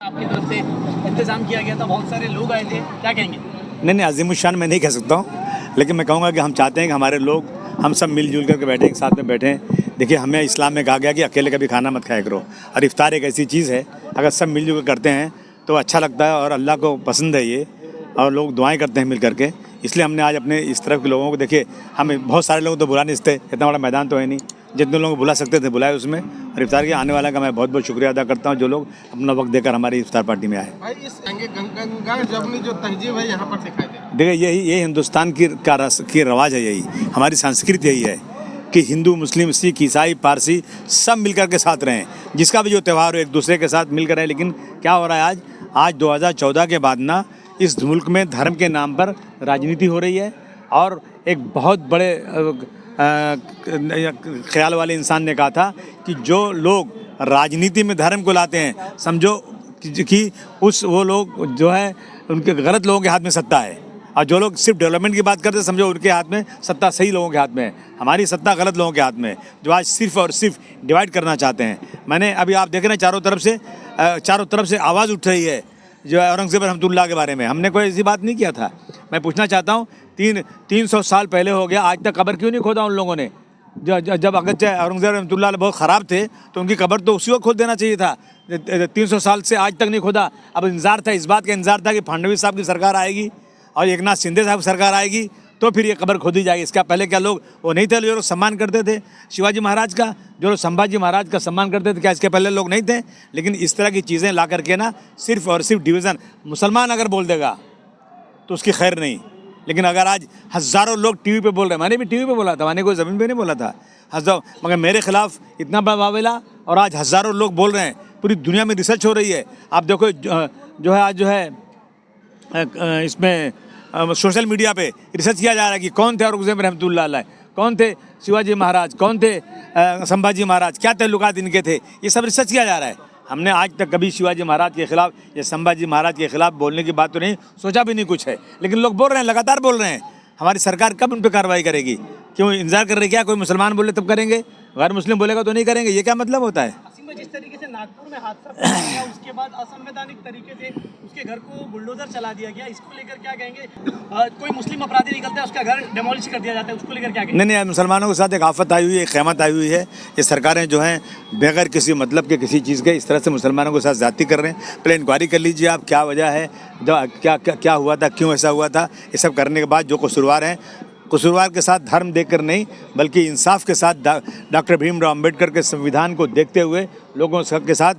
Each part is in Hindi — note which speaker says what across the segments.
Speaker 1: आपकी तरफ से इंतजाम किया गया था, बहुत सारे लोग आए थे, क्या कहेंगे?
Speaker 2: नहीं, अज़ीमुश्शान मैं नहीं कह सकता हूँ, लेकिन मैं कहूँगा कि हम चाहते हैं कि हमारे लोग हम सब मिलजुल करके बैठें, एक साथ में बैठें। देखिए, हमें इस्लाम में कहा गया कि अकेले कभी खाना मत खाया करो, और इफ्तार एक ऐसी चीज़ है, अगर सब मिलजुल कर करते हैं तो अच्छा लगता है और अल्लाह को पसंद है ये, और लोग दुआएं करते हैं मिल करके। इसलिए हमने आज अपने इस तरफ के लोगों को, देखिए हम बहुत सारे लोग तो बुला नहीं सकते, इतना बड़ा मैदान तो है नहीं, जितने लोगों को बुला सकते थे बुलाए उसमें, और इफ्तार के आने वाला का मैं बहुत बहुत शुक्रिया अदा करता हूँ जो लोग अपना वक्त देकर हमारी इफ्तार पार्टी में आए।
Speaker 3: भाई, इस गंगा जमुनी जो तहजीब है यहाँ पर दिखाई दे रही है।
Speaker 2: देखिए, यही हिंदुस्तान की रवाज है, यही हमारी संस्कृति यही है कि हिंदू, मुस्लिम, सिख, ईसाई, पारसी सब मिलकर के साथ रहें, जिसका भी जो त्यौहार हो एक दूसरे के साथ मिलकर रहें। लेकिन क्या हो रहा है, आज 2014 के बाद ना इस मुल्क में धर्म के नाम पर राजनीति हो रही है, और एक बहुत बड़े ख्याल वाले इंसान ने कहा था कि जो लोग राजनीति में धर्म को लाते हैं, समझो कि वो लोग जो है उनके गलत लोगों के हाथ में सत्ता है, और जो लोग सिर्फ डेवलपमेंट की बात करते हैं, समझो उनके हाथ में सत्ता सही लोगों के हाथ में है। हमारी सत्ता गलत लोगों के हाथ में है, जो आज सिर्फ और सिर्फ डिवाइड करना चाहते हैं। मैंने अभी आप देख रहे हैं चारों तरफ से आवाज़ उठ रही है जो है औरंगज़ेब रहमतुल्लाह के बारे में। हमने कोई ऐसी बात नहीं किया था। मैं पूछना चाहता हूँ, 300 साल पहले हो गया, आज तक कब्र क्यों नहीं खोदा उन लोगों ने? जब अगरचे औरंगज़ेब रहमतुल्लाह बहुत ख़राब थे तो उनकी कब्र तो उसी वक्त खोद देना चाहिए था। 300 साल से आज तक नहीं खोदा। अब इंतज़ार था, इस बात का इंतज़ार था कि फडणवीस साहब की सरकार आएगी और एकनाथ शिंदे साहब की सरकार आएगी तो फिर ये कब्र खोदी जाएगी। इसका पहले क्या लोग वो नहीं थे जो लोग सम्मान करते थे शिवाजी महाराज का, जो लोग संभाजी महाराज का सम्मान करते थे, क्या इसके पहले लोग नहीं थे? लेकिन इस तरह की चीज़ें ला करके ना सिर्फ और सिर्फ डिवीज़न, मुसलमान अगर बोल देगा तो उसकी खैर नहीं, लेकिन अगर आज हज़ारों लोग टीवी पे बोल रहे हैं, मैंने भी टीवी पे बोला था, मैंने कोई ज़मीन पे नहीं बोला था, हज़ारों, मगर मेरे खिलाफ इतना बड़ा वावेला, और आज हज़ारों लोग बोल रहे हैं, पूरी दुनिया में रिसर्च हो रही है। आप देखो जो है आज जो है इसमें सोशल मीडिया पे रिसर्च किया जा रहा है कि कौन थे औरंगज़ेब रहमतुल्लाह अलैह, कौन थे शिवाजी महाराज, कौन थे संभाजी महाराज, क्या ताल्लुकात इनके थे, ये सब रिसर्च किया जा रहा है। हमने आज तक कभी शिवाजी महाराज के खिलाफ या संभाजी महाराज के खिलाफ बोलने की बात तो नहीं सोचा भी नहीं कुछ है, लेकिन लोग बोल रहे हैं, लगातार बोल रहे हैं। हमारी सरकार कब उन पर कार्रवाई करेगी? क्यों इंतजार कर रही? क्या कोई मुसलमान बोले तब करेंगे, गैर मुस्लिम बोलेगा तो नहीं करेंगे? ये क्या मतलब होता है?
Speaker 1: जिस तरीके से नागपुर में हादसा गया, उसके बाद असंवैधानिक तरीके से उसके घर को बुलडोजर चला दिया गया, इसको लेकर क्या कहेंगे? कोई मुस्लिम अपराधी निकलता है, उसका घर डेमोलिश कर दिया जाता है, उसको लेकर क्या कहेंगे?
Speaker 2: नहीं, मुसलमानों के साथ एक आफत आई हुई है, एक क़यामत आई हुई है। ये सरकारें जो हैं बगैर किसी मतलब के किसी चीज़ के इस तरह से मुसलमानों के साथ ज़्यादती कर रहे हैं। पहले इंक्वायरी कर लीजिए आप, क्या वजह है, क्या हुआ था, क्यों ऐसा हुआ था। ये सब करने के बाद जो कसूरवार हैं, कसूरवार के साथ धर्म देखकर नहीं बल्कि इंसाफ के साथ डॉक्टर भीमराव अंबेडकर के संविधान को देखते हुए लोगों के साथ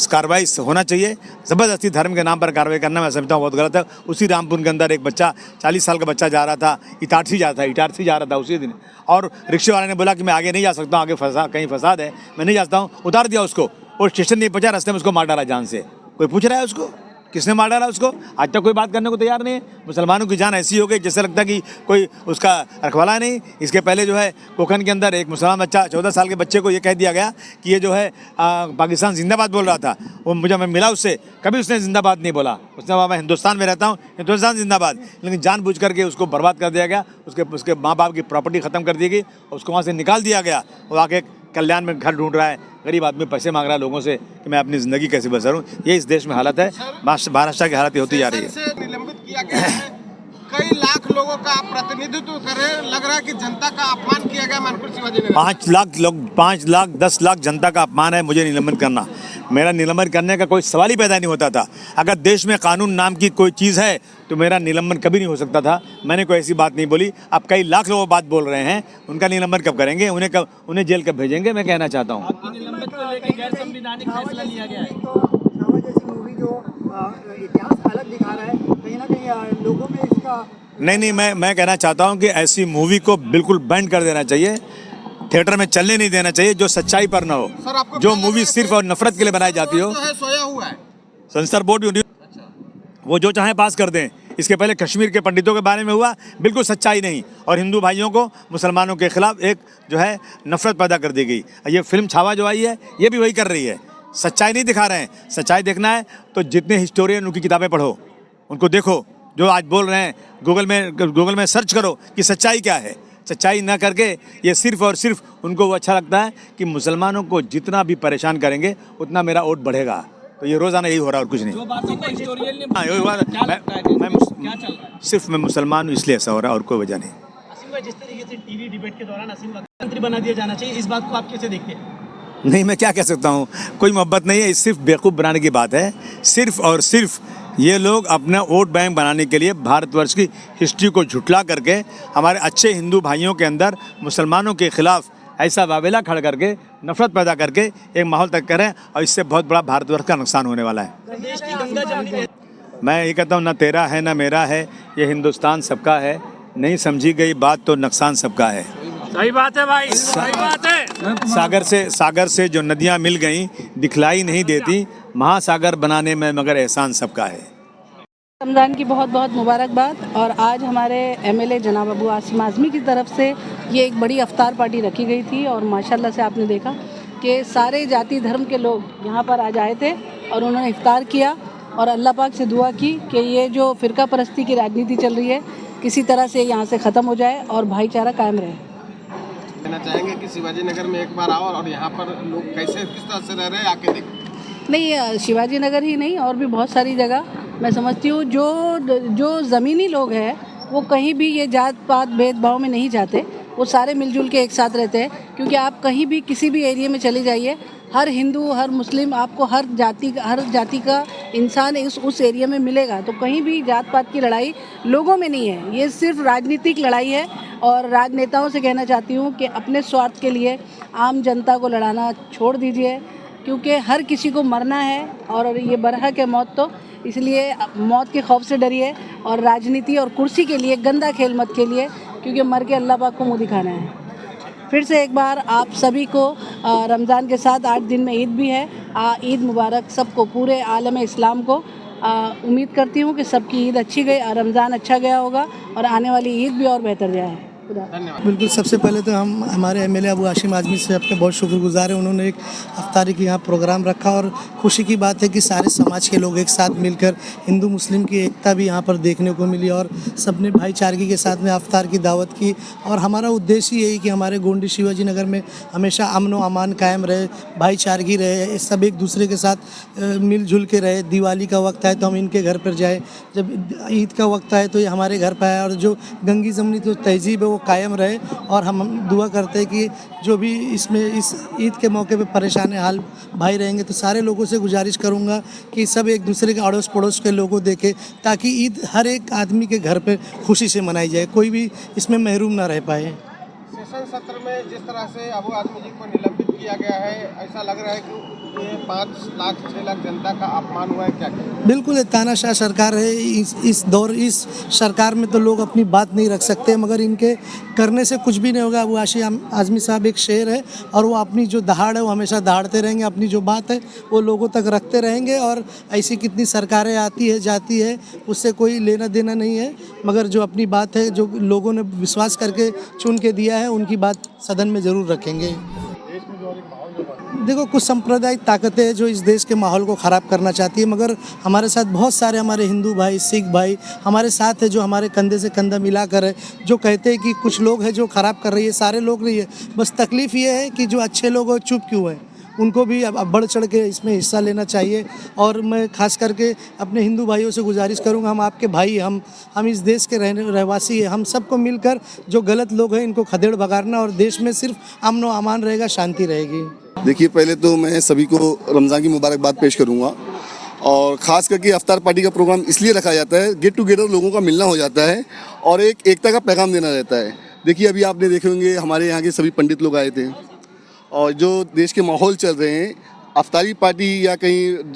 Speaker 2: कार्रवाई होना चाहिए। ज़बरदस्ती धर्म के नाम पर कार्रवाई करना मैं समझता हूँ बहुत गलत है। उसी रामपुर के अंदर एक बच्चा 40 साल का बच्चा जा रहा था, इटारसी जा रहा था उसी दिन, और रिक्शे वाले ने बोला कि मैं आगे नहीं जा सकता हूँ, आगे कहीं फसाद है, मैं नहीं जाता हूँ, उतार दिया उसको, और स्टेशन नहीं पहुँचा, रास्ते में उसको मार डाला जान से। कोई पूछ रहा है उसको किसने मार डाला उसको? आज तक कोई बात करने को तैयार नहीं है। मुसलमानों की जान ऐसी हो गई जैसे लगता कि कोई उसका रखवाला नहीं। इसके पहले जो है कोकन के अंदर एक मुसलमान बच्चा 14 साल के बच्चे को ये कह दिया गया कि ये जो है पाकिस्तान जिंदाबाद बोल रहा था। वो मैं मिला उससे, कभी उसने जिंदाबाद नहीं बोला। उसने कहा मैं हिंदुस्तान में रहता हूँ, हिंदुस्तान जिंदाबाद, लेकिन जानबूझ करके उसको बर्बाद कर दिया गया। उसके माँ बाप की प्रॉपर्टी ख़त्म कर दी गई, उसको वहाँ से निकाल दिया गया। वो आके कल्याण में घर ढूंढ रहा है, गरीब आदमी पैसे मांग रहा है लोगों से कि मैं अपनी ज़िंदगी कैसे बसरूं। ये इस देश में हालत है, महाराष्ट्र की हालत होती जा रही है।
Speaker 3: निलंबित किया गया है, कई लाख लोगों का आप प्रतिनिधित्व कर रहे हैं, लग रहा है कि जनता का अपमान किया गया मानपुर शिवाजी नगर।
Speaker 2: 5 लाख लोग, 5 लाख 10 लाख जनता का अपमान है मुझे निलंबन करना। मेरा निलंबन करने का कोई सवाल ही पैदा नहीं होता था। अगर देश में कानून नाम की कोई चीज़ है तो मेरा निलंबन कभी नहीं हो सकता था। मैंने कोई ऐसी बात नहीं बोली। अब कई लाख लोग बात बोल रहे हैं, उनका निलंबन कब करेंगे? उन्हें जेल कब भेजेंगे? मैं कहना चाहता हूँ।
Speaker 1: आपकी निलंबित को लेकर गैर संवैधानिक फैसला लिया गया है।
Speaker 4: जैसी मूवी जो इतिहास अलग दिखा रहा है, कहीं ना कहीं लोगों में इसका
Speaker 2: नहीं, मैं कहना चाहता हूँ कि ऐसी मूवी को बिल्कुल बैन कर देना चाहिए, थिएटर में चलने नहीं देना चाहिए जो सच्चाई पर ना हो। जो मूवी सिर्फ और नफरत के लिए बनाई जाती हो,
Speaker 3: सोया हुआ है
Speaker 2: सेंसर बोर्ड वो जो चाहे पास कर दें। इसके पहले कश्मीर के पंडितों के बारे में हुआ, बिल्कुल सच्चाई नहीं, और हिंदू भाइयों को मुसलमानों के खिलाफ एक जो है नफरत पैदा कर दी गई। ये फिल्म छावा जो आई है ये भी वही कर रही है, सच्चाई नहीं दिखा रहे हैं। सच्चाई देखना है तो जितने हिस्टोरियन उनकी किताबें पढ़ो, उनको देखो, जो आज बोल रहे हैं गूगल में सर्च करो कि सच्चाई क्या है। सच्चाई ना करके ये सिर्फ और सिर्फ उनको वो अच्छा लगता है कि मुसलमानों को जितना भी परेशान करेंगे उतना मेरा वोट बढ़ेगा। तो ये रोज़ाना यही हो रहा है और कुछ नहीं।
Speaker 1: जो बातों को हिस्टोरियन ने
Speaker 2: हाँ, यही हुआ।
Speaker 1: क्या लगता है क्या चल रहा है?
Speaker 2: सिर्फ मैं मुसलमान हूँ इसलिए ऐसा हो रहा है और कोई वजह नहीं।
Speaker 1: असीम भाई, जिस तरीके से टीवी डिबेट के दौरान असीम मंत्री बना दिया जाना चाहिए, इस बात को आप कैसे देखते हैं?
Speaker 2: नहीं, मैं क्या कह सकता हूँ, कोई मोहब्बत नहीं है, ये सिर्फ बेवकूफ़ बनाने की बात है। सिर्फ और सिर्फ ये लोग अपना वोट बैंक बनाने के लिए भारतवर्ष की हिस्ट्री को झुठला करके हमारे अच्छे हिंदू भाइयों के अंदर मुसलमानों के खिलाफ ऐसा वावेला खड़ा करके नफरत पैदा करके एक माहौल तक करें और इससे बहुत बड़ा भारतवर्ष का नुकसान होने वाला है।
Speaker 1: देश की गंगा जमुनी में
Speaker 2: मैं ये कहता हूँ, ना तेरा है ना मेरा है, ये हिंदुस्तान सबका है, नहीं समझी गई बात तो नुकसान सबका है।
Speaker 1: सही बात है भाई, सही बात है।
Speaker 2: सागर से जो नदियाँ मिल गईं दिखलाई नहीं देती, महासागर बनाने में मगर एहसान सबका है।
Speaker 5: रमज़ान की बहुत बहुत मुबारकबाद। और आज हमारे एमएलए जनाब अबू आसिम आज़मी की तरफ से ये एक बड़ी अफ्तार पार्टी रखी गई थी और माशाल्लाह से आपने देखा कि सारे जाति धर्म के लोग यहाँ पर आज आए थे और उन्होंने इफ्तार किया और अल्लाह पाक से दुआ की कि ये जो फ़िरका परस्ती की राजनीति चल रही है किसी तरह से यहाँ से ख़त्म हो जाए और भाईचारा कायम रहे।
Speaker 3: कहना चाहेंगे कि शिवाजी नगर में एक बार आओ और यहाँ पर लोग कैसे किस तरह से रह रहे हैं आके देखो।
Speaker 5: नहीं, शिवाजी नगर ही नहीं और भी बहुत सारी जगह मैं समझती हूँ जो ज़मीनी लोग हैं वो कहीं भी ये जात पात भेदभाव में नहीं जाते, वो सारे मिलजुल के एक साथ रहते हैं। क्योंकि आप कहीं भी किसी भी एरिया में चले जाइए, हर हिंदू हर मुस्लिम आपको हर जाति का इंसान उस एरिया में मिलेगा। तो कहीं भी जात पात की लड़ाई लोगों में नहीं है, ये सिर्फ राजनीतिक लड़ाई है। और राजनेताओं से कहना चाहती हूँ कि अपने स्वार्थ के लिए आम जनता को लड़ाना छोड़ दीजिए, क्योंकि हर किसी को मरना है और ये बरहक है मौत, तो इसलिए मौत के खौफ से डरिए और राजनीति और कुर्सी के लिए गंदा खेल मत खेलिए, क्योंकि मर के अल्लाह पाक को मुँह दिखाना है। फिर से एक बार आप सभी को रमज़ान के साथ 8 दिन में ईद भी है, ईद मुबारक सबको, पूरे आलम इस्लाम को। उम्मीद करती हूँ कि सबकी ईद अच्छी गई, रमज़ान अच्छा गया होगा और आने वाली ईद भी और बेहतर जाए।
Speaker 6: बिल्कुल, सबसे पहले तो हम हमारे एमएलए अबू आसिम आज़मी से आपके बहुत शुक्रगुजार हैं। उन्होंने एक अफ्तारी की यहाँ प्रोग्राम रखा और खुशी की बात है कि सारे समाज के लोग एक साथ मिलकर हिंदू मुस्लिम की एकता भी यहाँ पर देखने को मिली और सबने भाईचारगी के साथ में अफ्तार की दावत की। और हमारा उद्देश्य यही कि हमारे गोंडी शिवाजी नगर में हमेशा अमन व अमान कायम रहे, भाईचारगी रहे, सब एक दूसरे के साथ मिलजुल के रहे। दिवाली का वक्त है तो हम इनके घर पर जाएँ, जब ईद का वक्त है तो ये हमारे घर पर आए और जो गंगी जमनी जो तहजीब है वो कायम रहे। और हम दुआ करते हैं कि जो भी इसमें इस ईद के मौके पे परेशान हाल भाई रहेंगे, तो सारे लोगों से गुजारिश करूंगा कि सब एक दूसरे के अड़ोस पड़ोस के लोगों देखें, ताकि ईद हर एक आदमी के घर पे खुशी से मनाई जाए, कोई भी इसमें महरूम ना रह पाए।
Speaker 3: सेशन सत्र में जिस तरह से अबू आज़मी जी को निलंबित किया गया है, ऐसा लग रहा है कि ये 5 लाख 6 लाख जनता का अपमान हुआ है, क्या क्या?
Speaker 6: बिल्कुल, ये तानाशाह सरकार है। इस सरकार में तो लोग अपनी बात नहीं रख सकते, मगर इनके करने से कुछ भी नहीं होगा। अबू आसिम आज़मी साहब एक शेर है और वो अपनी जो दहाड़ है वो हमेशा दहाड़ते रहेंगे, अपनी जो बात है वो लोगों तक रखते रहेंगे। और ऐसी कितनी सरकारें आती है जाती है, उससे कोई लेना देना नहीं है, मगर जो अपनी बात है, जो लोगों ने विश्वास करके चुन के दिया है, उनकी बात सदन में ज़रूर रखेंगे। देखो, कुछ सांप्रदायिक ताकतें हैं जो इस देश के माहौल को ख़राब करना चाहती है, मगर हमारे साथ बहुत सारे हमारे हिंदू भाई, सिख भाई हमारे साथ है, जो हमारे कंधे से कंधा मिला कर है, जो कहते हैं कि कुछ लोग हैं जो ख़राब कर रही है। सारे लोग नहीं है, बस तकलीफ़ ये है कि जो अच्छे लोग हैं चुप क्यों हैं, उनको भी अब बढ़ चढ़ के इसमें हिस्सा लेना चाहिए। और मैं खास करके अपने हिंदू भाइयों से गुजारिश करूंगा, हम आपके भाई, हम इस देश के रहवासी हैं, हम सबको मिलकर जो गलत लोग हैं इनको खदेड़ भगाना और देश में सिर्फ अमन व अमान रहेगा, शांति रहेगी।
Speaker 7: देखिए, पहले तो मैं सभी को रमज़ान की मुबारकबाद पेश करूंगा और ख़ास करके अफ्तार पार्टी का प्रोग्राम इसलिए रखा जाता है, गेट टुगेदर लोगों का मिलना हो जाता है और एक एकता का पैगाम देना रहता है। देखिए, अभी आपने देखे होंगे हमारे यहाँ के सभी पंडित लोग आए थे और जो देश के माहौल चल रहे हैं, अफ्तारी पार्टी या कहीं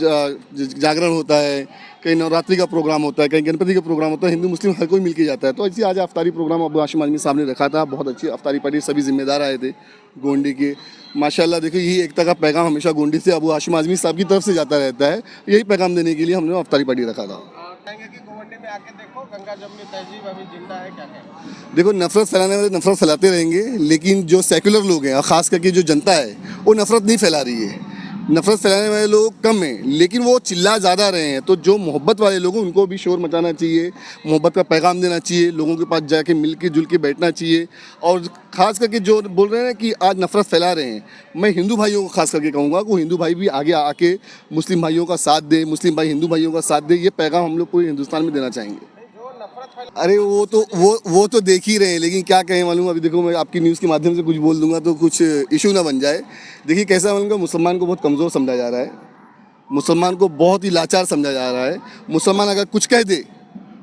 Speaker 7: जागरण होता है, कहीं नवरात्रि का प्रोग्राम होता है, कहीं गणपति का प्रोग्राम होता है, हिंदू मुस्लिम हर कोई मिलके जाता है। तो ऐसे आज अफ्तारी प्रोग्राम अबू आसिम आज़मी साहब ने रखा था, बहुत अच्छी अफ्तारी पार्टी, सभी जिम्मेदार आए थे गोंडी के। माशाल्लाह, देखिए, यही एकता का पैगाम हमेशा गोंडी से अबू आसिम आज़मी साहब की तरफ से जाता रहता है। यही पैगाम देने के लिए हमने अफ्तारी पार्टी रखा था।
Speaker 3: कि गोंडी में आके देखो, गंगा जमुनी तहजीब अभी जिंदा है, क्या क्या?
Speaker 7: देखो, नफरत फैलाने वाले नफरत फैलाते रहेंगे, लेकिन जो सेकुलर लोग हैं और ख़ास करके जो जनता है वो नफरत नहीं फैला रही है। नफरत फैलाने वाले लोग कम हैं, लेकिन वो चिल्ला ज़्यादा रहे हैं। तो जो मोहब्बत वाले लोग हैं उनको भी शोर मचाना चाहिए, मोहब्बत का पैगाम देना चाहिए, लोगों के पास जाके मिल के जुल के बैठना चाहिए। और ख़ास करके जो बोल रहे हैं कि आज नफरत फैला रहे हैं, मैं हिंदू भाइयों को खास करके कहूँगा कि हिंदू भाई भी आगे आके मुस्लिम भाइयों का साथ दें, मुस्लिम भाई हिंदू भाइयों का साथ दें। ये पैगाम हम लोग पूरे हिंदुस्तान में देना चाहेंगे। अरे वो तो देख ही रहे हैं, लेकिन क्या कहें मालूम। अभी देखो, मैं आपकी न्यूज़ के माध्यम से कुछ बोल दूंगा तो कुछ इशू ना बन जाए। देखिए कैसा मालूम का, मुसलमान को बहुत कमज़ोर समझा जा रहा है, मुसलमान को बहुत ही लाचार समझा जा रहा है। मुसलमान अगर कुछ कह दे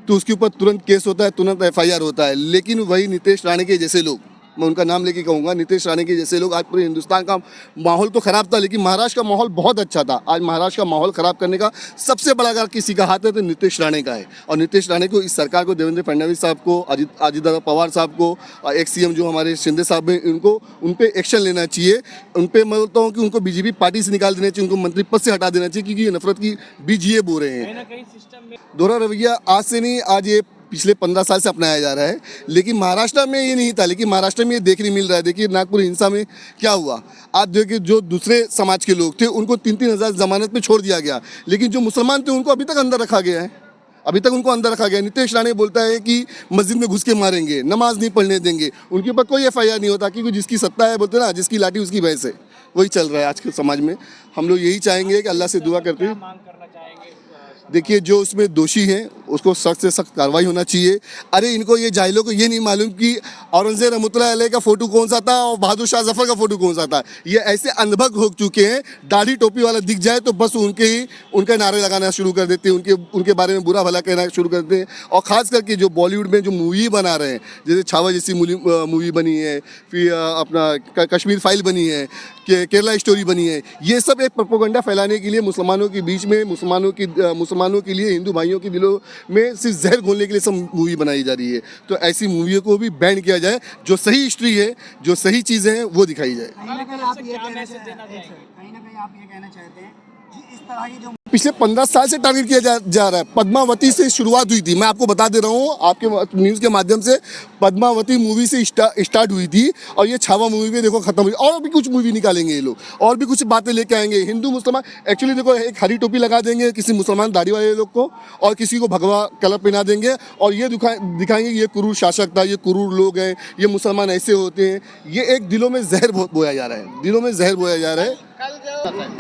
Speaker 7: तो उसके ऊपर तुरंत केस होता है, तुरंत FIR होता है। लेकिन वही नीतीश राणे के जैसे लोग, मैं उनका नाम लेके कहूँगा, नीतीश राणे के जैसे लोग, आज पूरे हिंदुस्तान का माहौल तो ख़राब था, लेकिन महाराष्ट्र का माहौल बहुत अच्छा था। आज महाराष्ट्र का माहौल ख़राब करने का सबसे बड़ा अगर किसी का हाथ है तो नीतीश राणे का है। और नीतीश राणे को, इस सरकार को, देवेंद्र फडणवीस साहब को, अजित दादा पवार साहब को, एक्स CM जो हमारे शिंदे साहब हैं, उनको उन पर एक्शन लेना चाहिए। उन पर मैं बोलता हूँ कि उनको BJP पार्टी से निकाल देना चाहिए, उनको मंत्री पद से हटा देना चाहिए, क्योंकि ये नफरत की बीज ये बो रहे हैं। दोहरा रवैया आज से नहीं, आज ये पिछले 15 साल से अपनाया जा रहा है। लेकिन महाराष्ट्र में ये नहीं था, लेकिन महाराष्ट्र में ये देखने मिल रहा है। देखिए नागपुर हिंसा में क्या हुआ। आज देखिए जो दूसरे समाज के लोग थे उनको 3-3 हज़ार जमानत में छोड़ दिया गया, लेकिन जो मुसलमान थे उनको अभी तक अंदर रखा गया है, अभी तक उनको अंदर रखा गया। नीतीश राणे बोलता है कि मस्जिद में घुस के मारेंगे, नमाज नहीं पढ़ने देंगे, उनके ऊपर कोई FIR नहीं होता, क्योंकि जिसकी सत्ता है, बोलते ना, जिसकी लाठी उसकी भैंस है। वही चल रहा है आज के समाज में। हम लोग यही चाहेंगे कि अल्लाह से दुआ करते हैं, देखिए जो उसमें दोषी हैं उसको सख्त से सख्त कार्रवाई होना चाहिए। अरे इनको, ये जाहिलों को ये नहीं मालूम कि औरंगजेब रहमतुल्लाह अलैह का फ़ोटो कौन सा था और बहादुर शाह जफर का फ़ोटो कौन सा था। ये ऐसे अंधभक्त हो चुके हैं, दाढ़ी टोपी वाला दिख जाए तो बस उनके नारे लगाना शुरू कर देते हैं, उनके बारे में बुरा भला कहना शुरू कर देते हैं। और ख़ास करके जो बॉलीवुड में जो मूवी बना रहे हैं, जैसे छावा जैसी मूवी बनी है, फिर अपना कश्मीर फाइल बनी है, केरला स्टोरी बनी है, ये सब एक प्रोपेगेंडा फैलाने के लिए मुसलमानों के बीच में, मुसलमानों के लिए, हिंदू भाइयों के दिलों में सिर्फ जहर घोलने के लिए सब मूवी बनाई जा रही है। तो ऐसी मूवियों को भी बैन किया जाए, जो सही हिस्ट्री है, जो सही चीज़ें हैं वो दिखाई जाए।
Speaker 4: कहीं ना कहीं आप ये कहना चाहते हैं कि इस तरह की जो
Speaker 7: पिछले 15 साल से टारगेट किया जा रहा है। पद्मावती से शुरुआत हुई थी, मैं आपको बता दे रहा हूँ, आपके न्यूज़ के माध्यम से। पद्मावती मूवी से स्टार्ट हुई थी और ये छावा मूवी भी देखो ख़त्म हुई। और भी कुछ मूवी निकालेंगे ये लोग, और भी कुछ बातें लेके आएंगे। हिंदू मुसलमान, एक्चुअली देखो, एक हरी टोपी लगा देंगे किसी मुसलमान दाढ़ी वाले लोग को, और किसी को भगवा कलर पहना देंगे, और ये दिखाएंगे ये क्रूर शासक था, ये क्रूर लोग हैं, ये मुसलमान ऐसे होते हैं। ये एक दिलों में जहर बोया जा रहा है, दिलों में जहर बोया जा रहा है।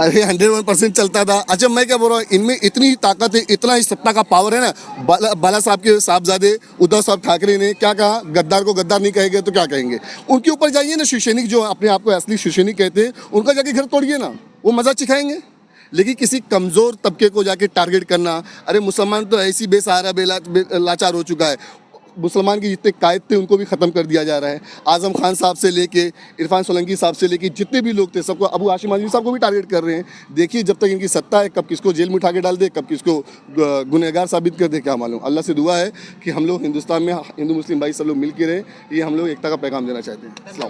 Speaker 7: अरे 101% चलता था। अच्छा, मैं क्या बोल रहा हूँ, इनमें इतनी ही ताकत है, इतना ही सत्ता का पावर है ना। बाला साहब के साहबजादे उद्धव साहब ठाकरे ने क्या कहा, गद्दार को गद्दार नहीं कहेंगे तो क्या कहेंगे। उनके ऊपर जाइए ना, शिवसैनिक जो अपने आप को असली शिवसैनिक कहते हैं, उनका जाके घर तोड़िए ना, वो मजा चिखाएंगे। लेकिन किसी कमज़ोर तबके को जाके टारगेट करना, अरे मुसलमान तो ऐसी बेसहारा लाचार हो चुका है। मुसलमान के जितने कायद थे उनको भी ख़त्म कर दिया जा रहा है। आज़म खान साहब से लेके इरफान सोलंकी साहब से लेके जितने भी लोग थे, सबको, अबू हाशिम आज़मी साहब को भी टारगेट कर रहे हैं। देखिए जब तक इनकी सत्ता है, कब किसको जेल में उठा के डाल दे, कब किसको गुनहगार साबित कर दे, क्या मालूम। अल्लाह से दुआ है कि हम लोग हिंदुस्तान में हिंदू मुस्लिम भाई सब लोग मिल के रहे। ये हम लोग एकता का पैगाम देना चाहते हैं।